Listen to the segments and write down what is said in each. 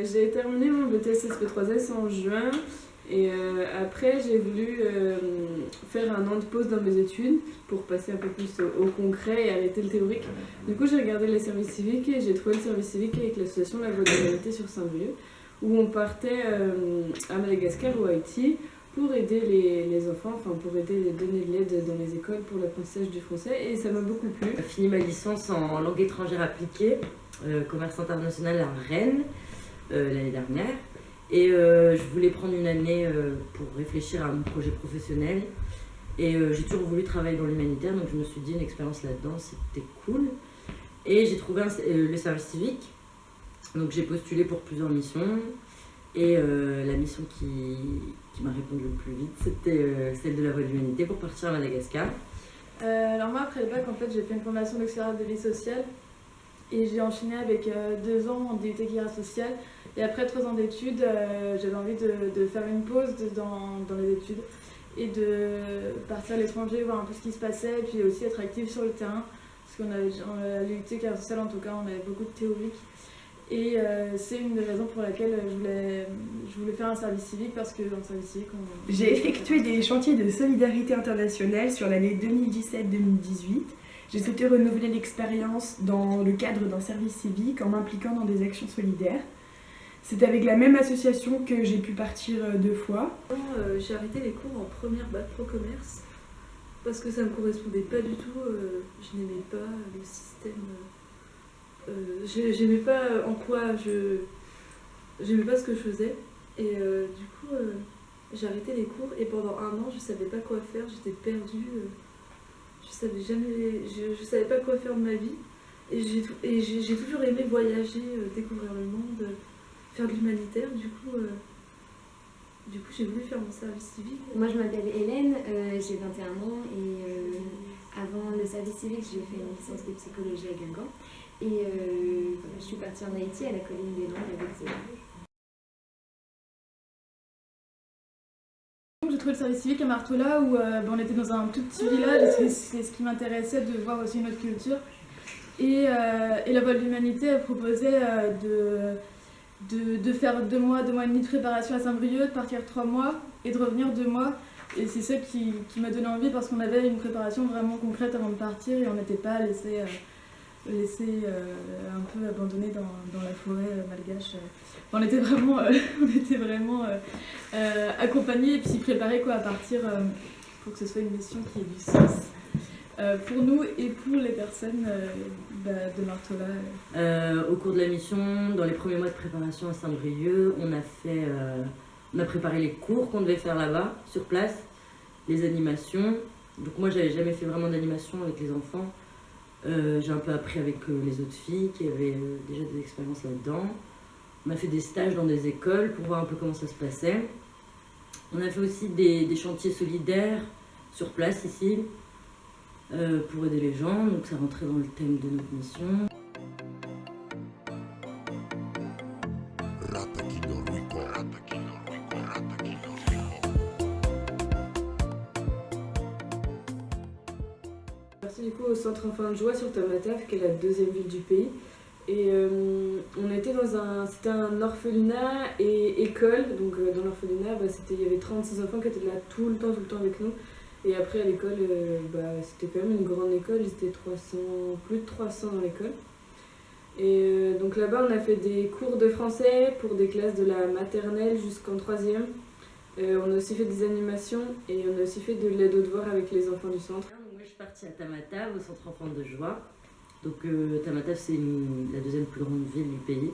J'ai terminé mon BTS SP3S en juin et après j'ai voulu faire un an de pause dans mes études pour passer un peu plus au concret et arrêter le théorique. Du coup j'ai regardé les services civiques et j'ai trouvé le service civique avec l'association La Voix de l'Humanité sur Saint-Brieuc où on partait à Madagascar ou à Haïti pour aider les enfants, enfin pour aider, donner de l'aide dans les écoles pour l'apprentissage du français et ça m'a beaucoup plu. J'ai fini ma licence en langue étrangère appliquée, commerce international à Rennes l'année dernière et je voulais prendre une année pour réfléchir à mon projet professionnel et j'ai toujours voulu travailler dans l'humanitaire donc je me suis dit une expérience là-dedans c'était cool et j'ai trouvé le service civique donc j'ai postulé pour plusieurs missions. Et la mission qui m'a répondu le plus vite, c'était celle de La Voix de l'Humanité pour partir à Madagascar. Alors moi, après le bac, en fait, j'ai fait une formation d'auxiliaire de vie sociale et j'ai enchaîné avec 2 ans en DUT Guérilla sociale. Et après 3 ans d'études, j'avais envie de faire une pause dans les études et de partir à l'étranger, voir un peu ce qui se passait et puis aussi être active sur le terrain. Parce qu'on à l'UT Guérilla sociale, en tout cas, on avait beaucoup de théorique. Et c'est une des raisons pour laquelle je voulais faire un service civique parce que dans le service civique J'ai effectué des chantiers de solidarité internationale sur l'année 2017-2018. J'ai souhaité renouveler l'expérience dans le cadre d'un service civique en m'impliquant dans des actions solidaires. C'est avec la même association que j'ai pu partir 2 fois. J'ai arrêté les cours en première bac pro commerce parce que ça ne me correspondait pas du tout. Je n'aimais pas le système. J'aimais pas en quoi j'aimais pas ce que je faisais et du coup j'ai arrêté les cours et pendant 1 an je savais pas quoi faire, j'étais perdue, je savais pas quoi faire de ma vie et j'ai toujours aimé voyager, découvrir le monde, faire de l'humanitaire, du coup j'ai voulu faire mon service civique. Moi je m'appelle Hélène, j'ai 21 ans et avant le service civique j'ai fait une licence de psychologie à Guingamp. Et je suis partie en Haïti à la colline des Landes avec Zéna. J'ai trouvé le service civique à Martoula où on était dans un tout petit village et c'est ce qui m'intéressait de voir aussi une autre culture. Et La Voix de l'Humanité proposait de faire 2 mois, 2 mois et demi de préparation à Saint-Brieuc, de partir 3 mois et de revenir 2 mois. Et c'est ça qui m'a donné envie parce qu'on avait une préparation vraiment concrète avant de partir et on n'était pas laissé un peu abandonné dans la forêt malgache. On était vraiment, accompagnés et puis s'y préparer à partir pour que ce soit une mission qui ait du sens pour nous et pour les personnes de Martoula. Au cours de la mission, dans les premiers mois de préparation à Saint-Brieuc, on a préparé les cours qu'on devait faire là-bas, sur place, les animations. Donc moi j'avais jamais fait vraiment d'animation avec les enfants. J'ai un peu appris avec les autres filles qui avaient déjà des expériences là-dedans. On a fait des stages dans des écoles pour voir un peu comment ça se passait. On a fait aussi des chantiers solidaires sur place ici pour aider les gens, donc ça rentrait dans le thème de notre mission. Du coup au centre Enfants de Joie sur Tamatave, qui est la 2e ville du pays. Et on était c'était un orphelinat et école. Donc dans l'orphelinat, il y avait 36 enfants qui étaient là tout le temps avec nous. Et après à l'école, c'était quand même une grande école, ils étaient plus de 300 dans l'école. Et donc là-bas, on a fait des cours de français pour des classes de la maternelle jusqu'en 3e. On a aussi fait des animations et on a aussi fait de l'aide aux devoirs avec les enfants du centre. Je suis partie à Tamatave, au centre Enfants de Joie. Donc Tamatave, c'est la 2e plus grande ville du pays.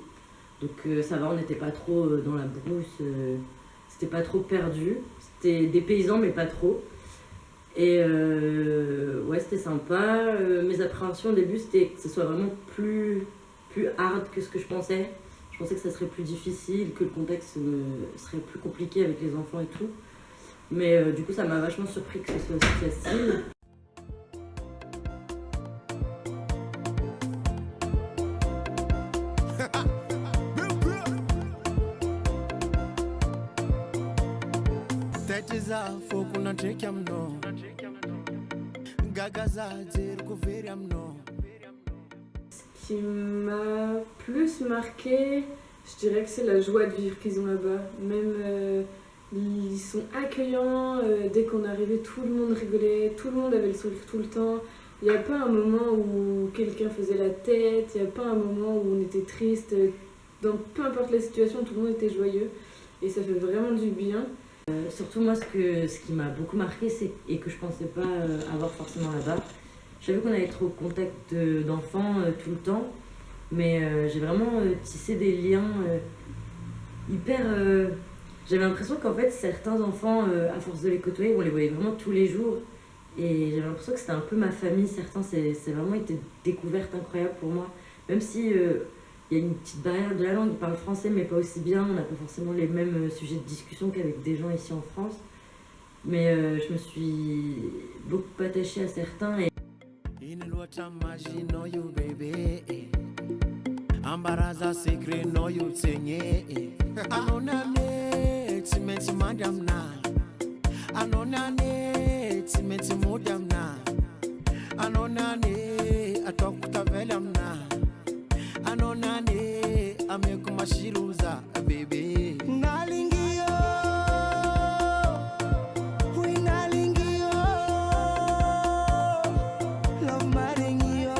Donc ça va, on n'était pas trop dans la brousse, c'était pas trop perdu. C'était des paysans, mais pas trop. Et ouais, c'était sympa. Mes appréhensions au début, c'était que ce soit vraiment plus hard que ce que je pensais. Je pensais que ça serait plus difficile, que le contexte serait plus compliqué avec les enfants et tout. Mais du coup, ça m'a vachement surpris que ce soit aussi facile. Ce qui m'a plus marqué, je dirais que c'est la joie de vivre qu'ils ont là-bas. Même ils sont accueillants, dès qu'on arrivait tout le monde rigolait, tout le monde avait le sourire tout le temps. Il n'y a pas un moment où quelqu'un faisait la tête, il n'y a pas un moment où on était triste. Dans peu importe la situation, tout le monde était joyeux et ça fait vraiment du bien. Surtout moi, ce qui m'a beaucoup marqué et que je pensais pas avoir forcément là-bas, je savais qu'on allait être au contact d'enfants tout le temps, mais j'ai vraiment tissé des liens hyper... J'avais l'impression qu'en fait certains enfants, à force de les côtoyer, on les voyait vraiment tous les jours et j'avais l'impression que c'était un peu ma famille. Certains, c'est vraiment été une découverte incroyable pour moi, même si... il y a une petite barrière de la langue, ils parlent français mais pas aussi bien, on n'a pas forcément les mêmes sujets de discussion qu'avec des gens ici en France. Mais je me suis beaucoup attachée à certains et... Anonane amekumashiruza baby nalingio winalingio love maringio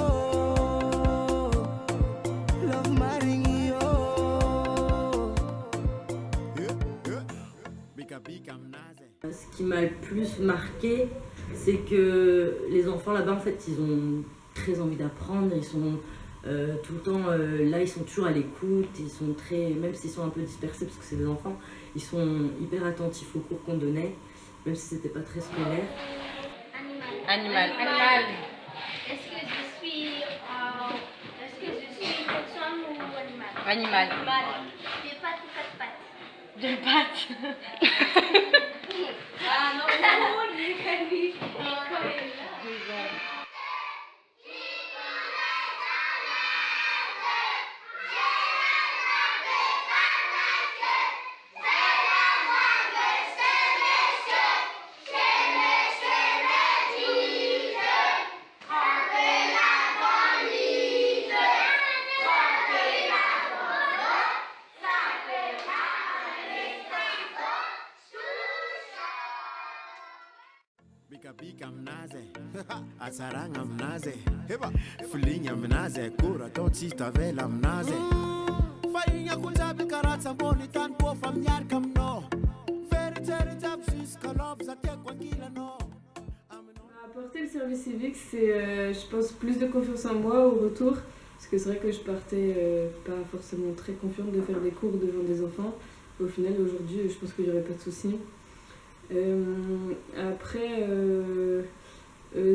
bika mnaze. Ce qui m'a le plus marqué, c'est que les enfants là-bas, en fait, ils ont très envie d'apprendre, ils sont tout le temps là, ils sont toujours à l'écoute, ils sont très, même s'ils sont un peu dispersés parce que c'est des enfants, ils sont hyper attentifs aux cours qu'on donnait, même si c'était pas très scolaire. Animal. Est-ce que je suis personne ou animal? Animal. Deux pattes ou quatre pattes? Deux pattes. Ah non, Bika mnaze asaranga mnaze fulinya mnaze kura toti tavela mnaze fainya kunjabi karatsa boni tan po famyar kamno veritere tapsis kalob zatia kwa kila no. Apporter le service civique, c'est, je pense, plus de confiance en moi au retour, parce que c'est vrai que je partais pas forcément très confiante de faire des cours devant des enfants. Au final, aujourd'hui, je pense qu'il n'y aurait pas de souci. Après,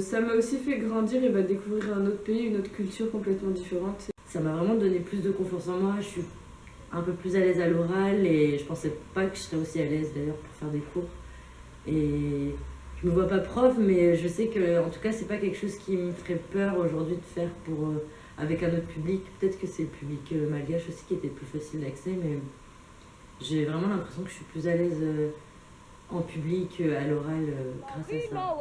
ça m'a aussi fait grandir et découvrir un autre pays, une autre culture complètement différente. Ça m'a vraiment donné plus de confiance en moi, je suis un peu plus à l'aise à l'oral et je pensais pas que je serais aussi à l'aise d'ailleurs pour faire des cours. Et je me vois pas prof, mais je sais que en tout cas c'est pas quelque chose qui me ferait peur aujourd'hui de faire pour, avec un autre public. Peut-être que c'est le public malgache aussi qui était plus facile d'accès, mais j'ai vraiment l'impression que je suis plus à l'aise en public, à l'oral, grâce à ça.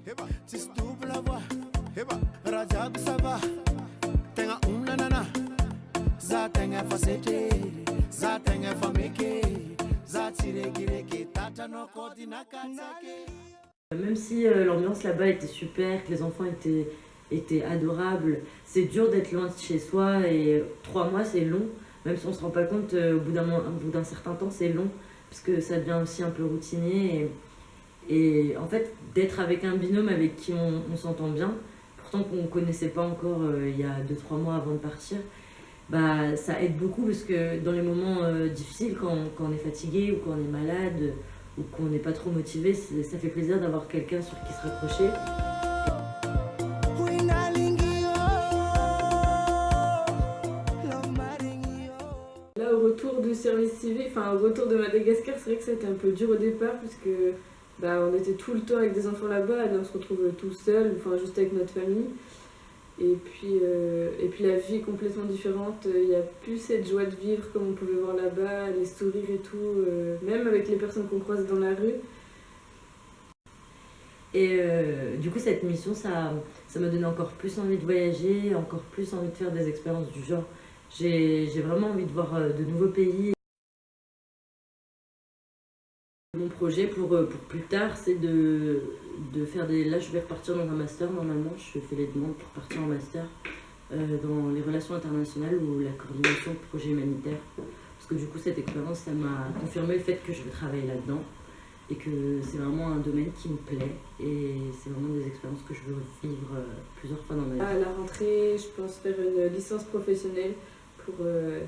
Heba, tistubu la voix, heba, rajab sava, tenga nana, za tenga fasete, za tenga fameke, za tireke, tata no koti nakatake. Même si l'ambiance là-bas était super, que les enfants étaient adorables, c'est dur d'être loin de chez soi et 3 mois c'est long, même si on se rend pas compte, au bout d'un certain temps c'est long, parce que ça devient aussi un peu routinier. Et en fait, d'être avec un binôme avec qui on s'entend bien, pourtant qu'on ne connaissait pas encore il y a 2-3 mois avant de partir, ça aide beaucoup parce que dans les moments difficiles, quand on est fatigué ou quand on est malade ou qu'on n'est pas trop motivé, ça fait plaisir d'avoir quelqu'un sur qui se raccrocher. service civique, enfin au retour de Madagascar, c'est vrai que ça a été un peu dur au départ puisque on était tout le temps avec des enfants là-bas et là on se retrouve tout seul, enfin juste avec notre famille. Et puis la vie est complètement différente, il n'y a plus cette joie de vivre comme on pouvait voir là-bas, les sourires et tout, même avec les personnes qu'on croise dans la rue. Et du coup, cette mission, ça m'a donné encore plus envie de voyager, encore plus envie de faire des expériences du genre. J'ai vraiment envie de voir de nouveaux pays. Mon projet pour plus tard, c'est de faire des... Là, je vais repartir dans un master, normalement. Je fais les demandes pour partir en master dans les relations internationales ou la coordination de projets humanitaires. Parce que du coup, cette expérience, ça m'a confirmé le fait que je veux travailler là-dedans. Et que c'est vraiment un domaine qui me plaît et c'est vraiment des expériences que je veux vivre plusieurs fois dans ma vie. À la rentrée, je pense faire une licence professionnelle pour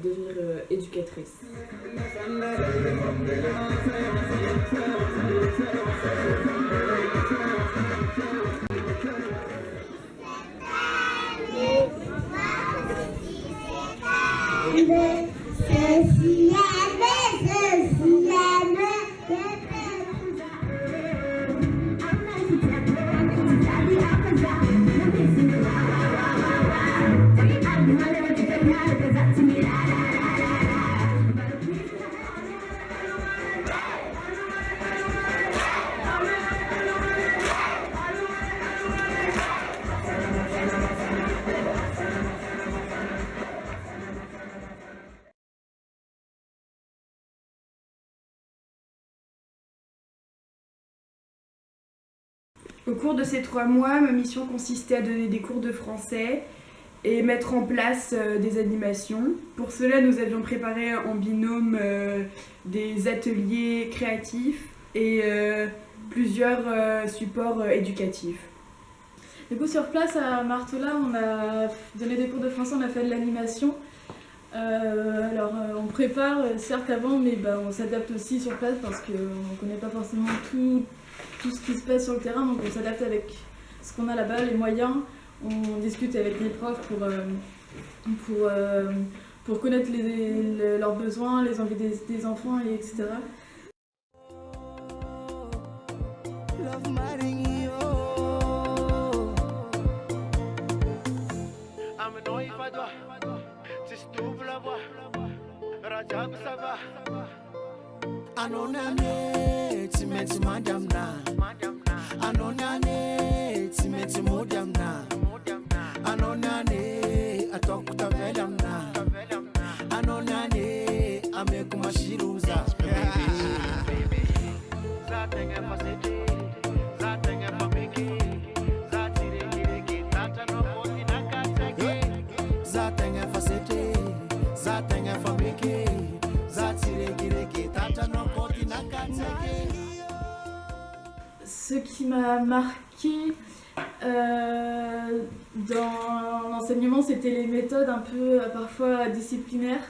devenir éducatrice. Au cours de ces 3 mois, ma mission consistait à donner des cours de français et mettre en place des animations. Pour cela, nous avions préparé en binôme des ateliers créatifs et plusieurs supports éducatifs. Du coup, sur place à Marteau-là, on a donné des cours de français, on a fait de l'animation. On prépare certes avant, mais on s'adapte aussi sur place parce qu'on ne connaît pas forcément tout ce qui se passe sur le terrain, donc on s'adapte avec ce qu'on a là-bas, les moyens. On discute avec les profs pour connaître leurs besoins, les envies des enfants, etc. Anonane, timeti madam na. Anonane, timeti modam na. Anonane, atokuta velam na. Anonane, amekumashiruza. Zatenge pasete, zatenge pameke, zatireke, tatano poti nakateke. Zatenge pasete, zatenge pameke, zatireke, tatano poti nakateke. Ce qui m'a marqué dans l'enseignement, c'était les méthodes un peu parfois disciplinaires,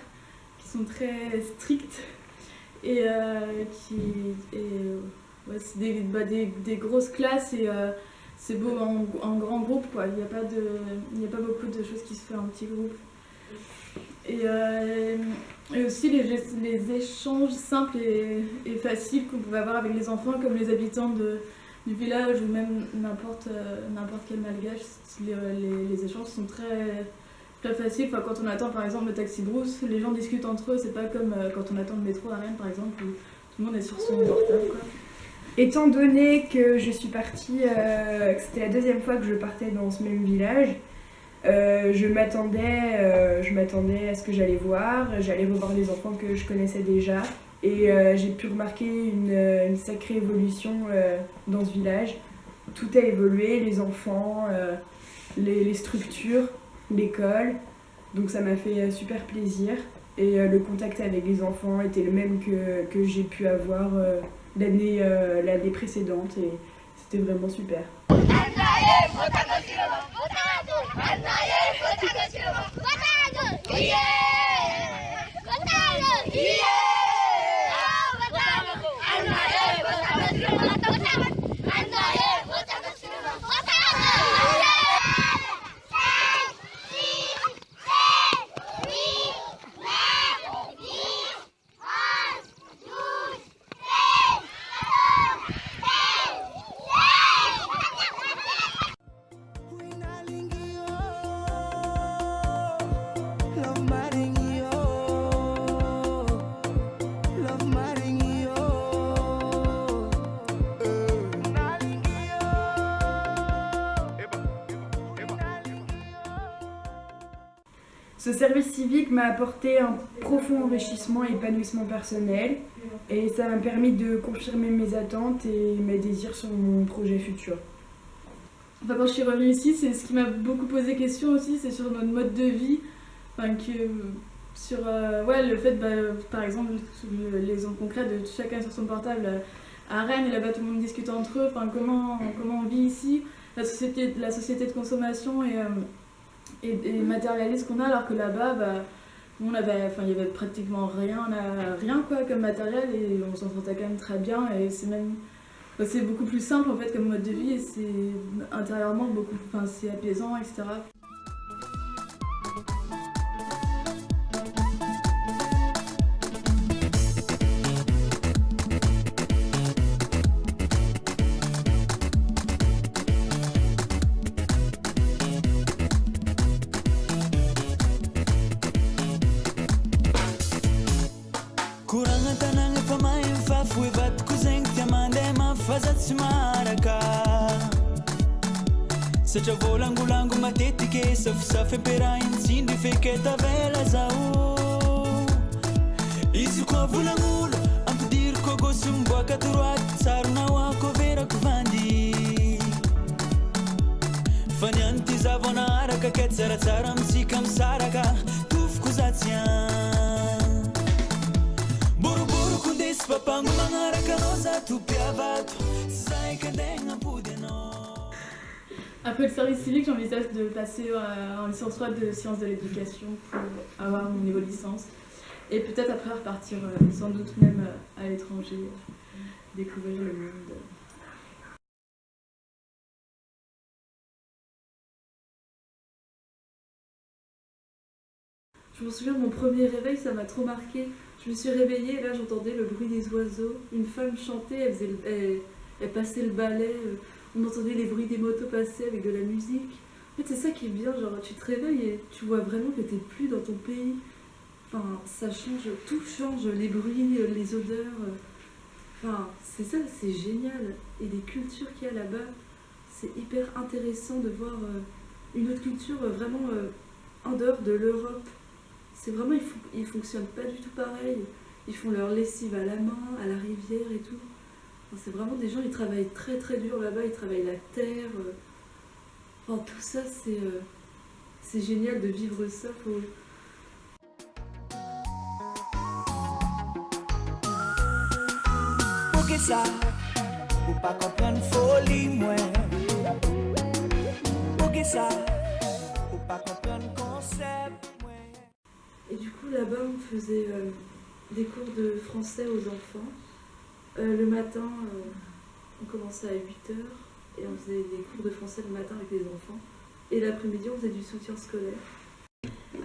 qui sont très strictes et c'est des grosses classes et c'est beau en grand groupe, quoi. Il n'y a pas beaucoup de choses qui se font en petit groupe. Et aussi les échanges simples et faciles qu'on pouvait avoir avec les enfants, comme les habitants du village ou même n'importe quel malgache. Les échanges sont très faciles. Enfin, quand on attend par exemple le taxi brousse, les gens discutent entre eux, c'est pas comme quand on attend le métro à Rennes par exemple, où tout le monde est sur son portable, quoi. Étant donné que je suis partie, que c'était la 2e fois que je partais dans ce même village, je m'attendais à ce que j'allais revoir les enfants que je connaissais déjà et j'ai pu remarquer une sacrée évolution dans ce village. Tout a évolué, les enfants, les structures, l'école, donc ça m'a fait super plaisir et le contact avec les enfants était le même que j'ai pu avoir l'année précédente et c'était vraiment super. Ce service civique m'a apporté un profond enrichissement et épanouissement personnel et ça m'a permis de confirmer mes attentes et mes désirs sur mon projet futur. Enfin, quand je suis revenue ici, c'est ce qui m'a beaucoup posé question aussi, c'est sur notre mode de vie. Enfin, sur le fait, par exemple, l'exemple concret de chacun sur son portable à Rennes, et là-bas tout le monde discute entre eux, enfin, comment on vit ici, la société de consommation et matérialiste qu'on a, alors que là-bas, il y avait pratiquement rien quoi, comme matériel et on s'en sortait quand même très bien et c'est beaucoup plus simple en fait comme mode de vie et c'est intérieurement c'est apaisant, etc. Kuranga tananga fa mai fa fui vat kuzeng tiamande ma fazat simaraka Sacha volangu langu matetike saf pera insindi feketa vela zau Isu ko vulangulo ampedir ko gosum boka turat sarna wa ko vera kuvandi Fanyanti zavona araka ketsara tsaram sikam saraka tuf kuzatian Papangu mangaraka rosa tupiavato sai que denga pudeno. Après le service civique, j'envisage de passer en licence 3 de sciences de l'éducation pour avoir mon niveau de licence. Et peut-être après repartir sans doute même à l'étranger, découvrir le monde. Je me souviens de mon premier réveil, ça m'a trop marqué. Je me suis réveillée et là j'entendais le bruit des oiseaux. Une femme chantait, elle passait le balai. On entendait les bruits des motos passer avec de la musique. En fait c'est ça qui est bien, genre tu te réveilles et tu vois vraiment que t'es plus dans ton pays. Enfin ça change, tout change, les bruits, les odeurs. Enfin c'est ça, c'est génial. Et les cultures qu'il y a là-bas, c'est hyper intéressant de voir une autre culture vraiment en dehors de l'Europe. C'est vraiment, ils fonctionnent pas du tout pareil. Ils font leur lessive à la main, à la rivière et tout. Enfin, c'est vraiment des gens, ils travaillent très très dur là-bas, ils travaillent la terre. Enfin, tout ça, c'est génial de vivre ça. Pour que ça, pour pas comprendre folie, moi. Pour que ça, pour pas comprendre concept. Et du coup, là-bas, on faisait des cours de français aux enfants. Le matin, on commençait à 8h et on faisait des cours de français le matin avec les enfants. Et l'après-midi, on faisait du soutien scolaire.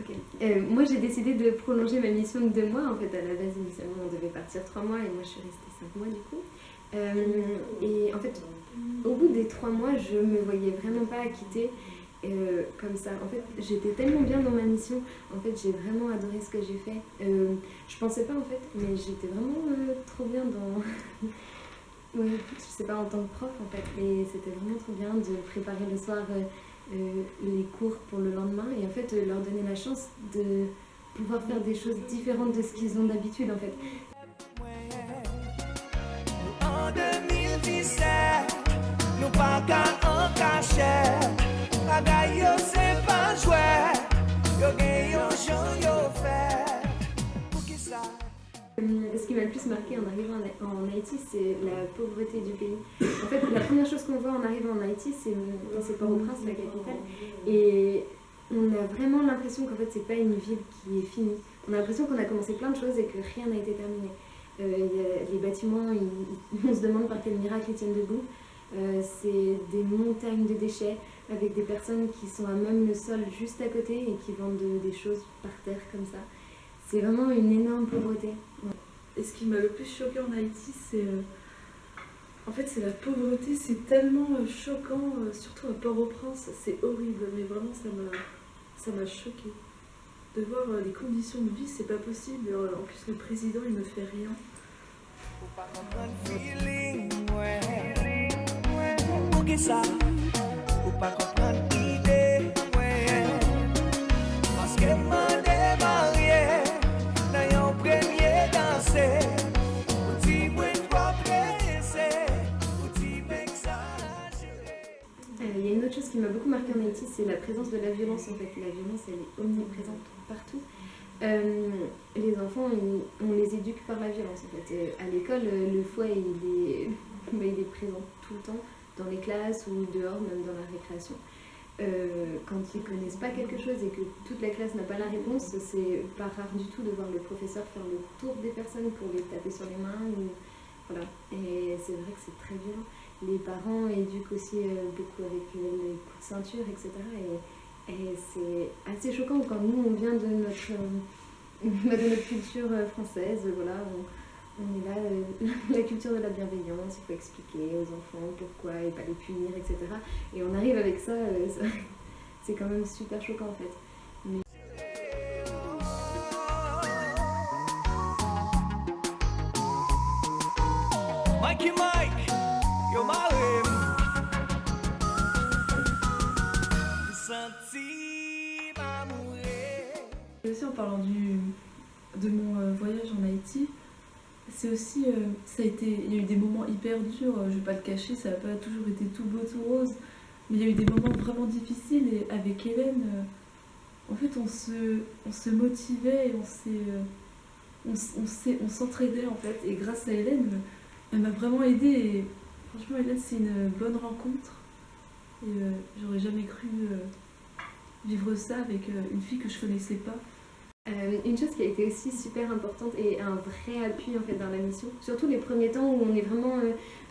Okay. Moi, j'ai décidé de prolonger ma mission de 2 mois. En fait, à la base, initialement, on devait partir 3 mois et moi, je suis restée 5 mois du coup. Et en fait, au bout des 3 mois, je me voyais vraiment pas quitter. Comme ça, en fait, j'étais tellement bien dans ma mission. En fait, j'ai vraiment adoré ce que j'ai fait. Je pensais pas en fait, mais j'étais vraiment trop bien dans. Oui, je sais pas, en tant que prof en fait. Et c'était vraiment trop bien de préparer le soir les cours pour le lendemain et en fait leur donner la chance de pouvoir faire des choses différentes de ce qu'ils ont d'habitude en fait. En 2017, nous pas qu'à un cachet. Yo c'est pas jouer, yo gagne yo chant yo fait. Pour qui ça? Ce qui m'a le plus marqué en arrivant en Haïti, c'est la pauvreté du pays. En fait, la première chose qu'on voit en arrivant en Haïti, c'est Port-au-Prince, la capitale. Et on a vraiment l'impression qu'en fait, c'est pas une ville qui est finie. On a l'impression qu'on a commencé plein de choses et que rien n'a été terminé. Les bâtiments, on se demande par quel miracle ils tiennent debout. C'est des montagnes de déchets avec des personnes qui sont à même le sol juste à côté et qui vendent des choses par terre comme ça. C'est vraiment une énorme pauvreté. Ouais. Et ce qui m'a le plus choqué en Haïti, c'est en fait c'est la pauvreté, c'est tellement choquant, surtout à Port-au-Prince, c'est horrible, mais vraiment ça m'a choqué. De voir les conditions de vie, c'est pas possible. En plus le président il ne fait rien. Ça, pour pas comprendre l'idée, ouais. Parce que Il y a une autre chose qui m'a beaucoup marquée en Haïti, c'est la présence de la violence en fait. La violence, elle est omniprésente partout. Les enfants, on les éduque par la violence en fait. À l'école, le fouet, il est présent tout le temps, dans les classes ou dehors, même dans la récréation. Quand ils connaissent pas quelque chose et que toute la classe n'a pas la réponse, c'est pas rare du tout de voir le professeur faire le tour des personnes pour les taper sur les mains. Voilà. Et c'est vrai que c'est très violent. Les parents éduquent aussi beaucoup avec les coups de ceinture, etc. Et c'est assez choquant quand nous, on vient de notre culture française. Voilà, on est là, la culture de la bienveillance, il faut expliquer aux enfants pourquoi et pas les punir, etc. Et on arrive avec ça, c'est quand même super choquant en fait. Mais... Mikey Mike, you're my Et aussi en parlant de mon voyage en Haïti, c'est aussi, il y a eu des moments hyper durs, je vais pas le cacher, ça n'a pas toujours été tout beau, tout rose, mais il y a eu des moments vraiment difficiles et avec Hélène, en fait on se motivait et on s'entraidait en fait, et grâce à Hélène, elle m'a vraiment aidée et franchement Hélène c'est une bonne rencontre et j'aurais jamais cru vivre ça avec une fille que je connaissais pas. Une chose qui a été aussi super importante et un vrai appui en fait dans la mission, surtout les premiers temps où on est vraiment,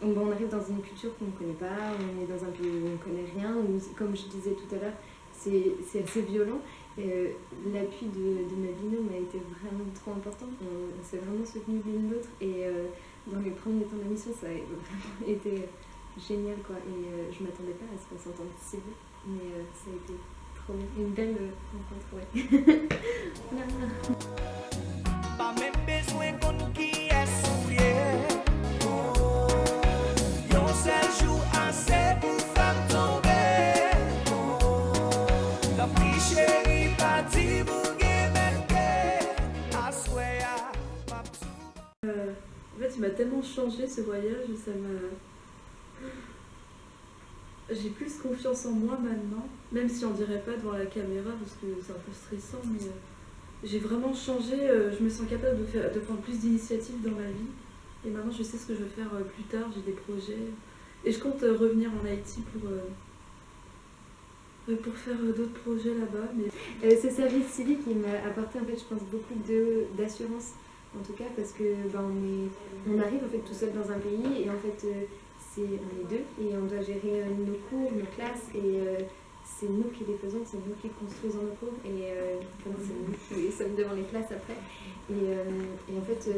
on arrive dans une culture qu'on ne connaît pas, on est dans un pays où on ne connaît rien, où comme je disais tout à l'heure, c'est assez violent. L'appui de ma binôme a été vraiment trop important, on s'est vraiment soutenus l'une l'autre et dans les premiers temps de la mission ça a vraiment été génial quoi, et je m'attendais pas à ce qu'on s'entende si bien, mais ça a été une belle rencontre, ouais. Pas même besoin qu'on qui est souillé. Yon seul jour assez pour faire tomber. La plus chérie partie pour gagner. I swear, En fait, il m'a tellement changé ce voyage, j'ai plus confiance en moi maintenant, même si on dirait pas devant la caméra parce que c'est un peu stressant, mais j'ai vraiment changé, je me sens capable de prendre plus d'initiatives dans ma vie et maintenant je sais ce que je veux faire plus tard, j'ai des projets et je compte revenir en Haïti pour faire d'autres projets là-bas. Mais... ce service civique il m'a apporté en fait je pense beaucoup d'assurance en tout cas parce que on arrive en fait tout seul dans un pays et en fait on est deux et on doit gérer nos cours, nos classes et c'est nous qui les faisons, c'est nous qui construisons nos cours et c'est nous qui sommes devant les classes après et en fait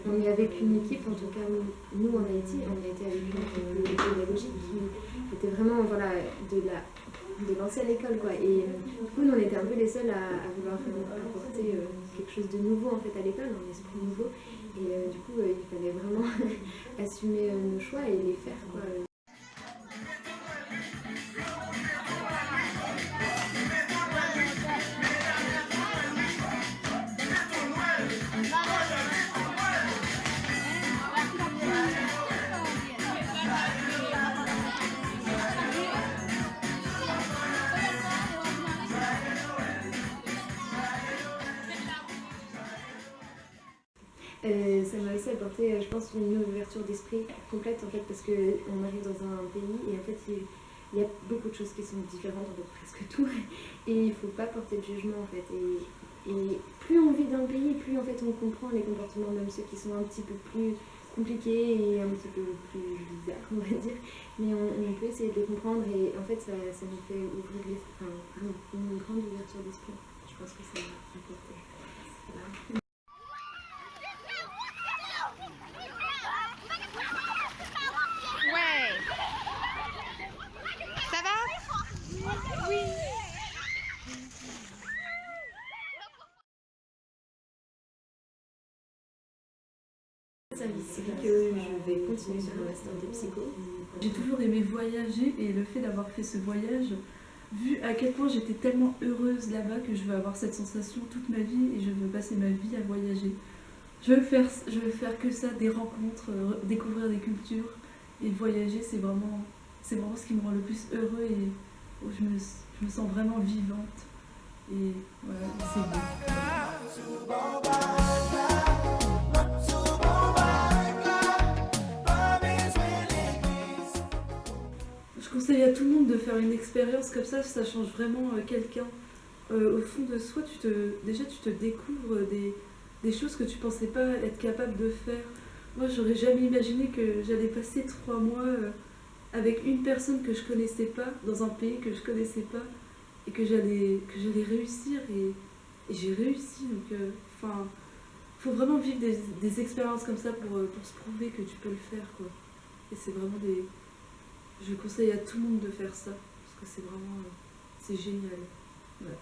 on est avec une équipe, en tout cas nous en Haïti, on a été avec une équipe pédagogique qui était vraiment voilà, de l'ancienne école quoi et du coup nous on était un peu les seuls à vouloir apporter quelque chose de nouveau en fait à l'école, un esprit nouveau et du coup il fallait vraiment assumer nos choix et les faire quoi. Ça m'a aussi apporté, je pense, une ouverture d'esprit complète en fait parce qu'on arrive dans un pays et en fait il y a beaucoup de choses qui sont différentes, en fait presque tout, et il ne faut pas porter de jugement en fait. Et plus on vit dans le pays, plus en fait on comprend les comportements, même ceux qui sont un petit peu plus compliqués et un petit peu plus bizarres on va dire, mais on peut essayer de les comprendre et en fait ça nous fait ouvrir une grande ouverture d'esprit. Je pense que ça m'a apporté. Voilà. Service civique, je vais continuer sur le master de psycho. J'ai toujours aimé voyager et le fait d'avoir fait ce voyage, vu à quel point j'étais tellement heureuse là-bas que je veux avoir cette sensation toute ma vie et je veux passer ma vie à voyager. Je veux faire que ça, des rencontres, découvrir des cultures et voyager c'est c'est vraiment ce qui me rend le plus heureux et où je me sens vraiment vivante. Et voilà, c'est beau. Je conseille à tout le monde de faire une expérience comme ça change vraiment quelqu'un. Au fond de soi, déjà tu te découvres des choses que tu pensais pas être capable de faire. Moi, j'aurais jamais imaginé que j'allais passer 3 mois avec une personne que je connaissais pas, dans un pays que je connaissais pas, et que j'allais réussir, et j'ai réussi. Donc, faut vraiment vivre des expériences comme ça pour se prouver que tu peux le faire, quoi. Et c'est vraiment je conseille à tout le monde de faire ça, parce que c'est vraiment... c'est génial. Ouais.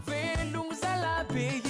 Velungza la be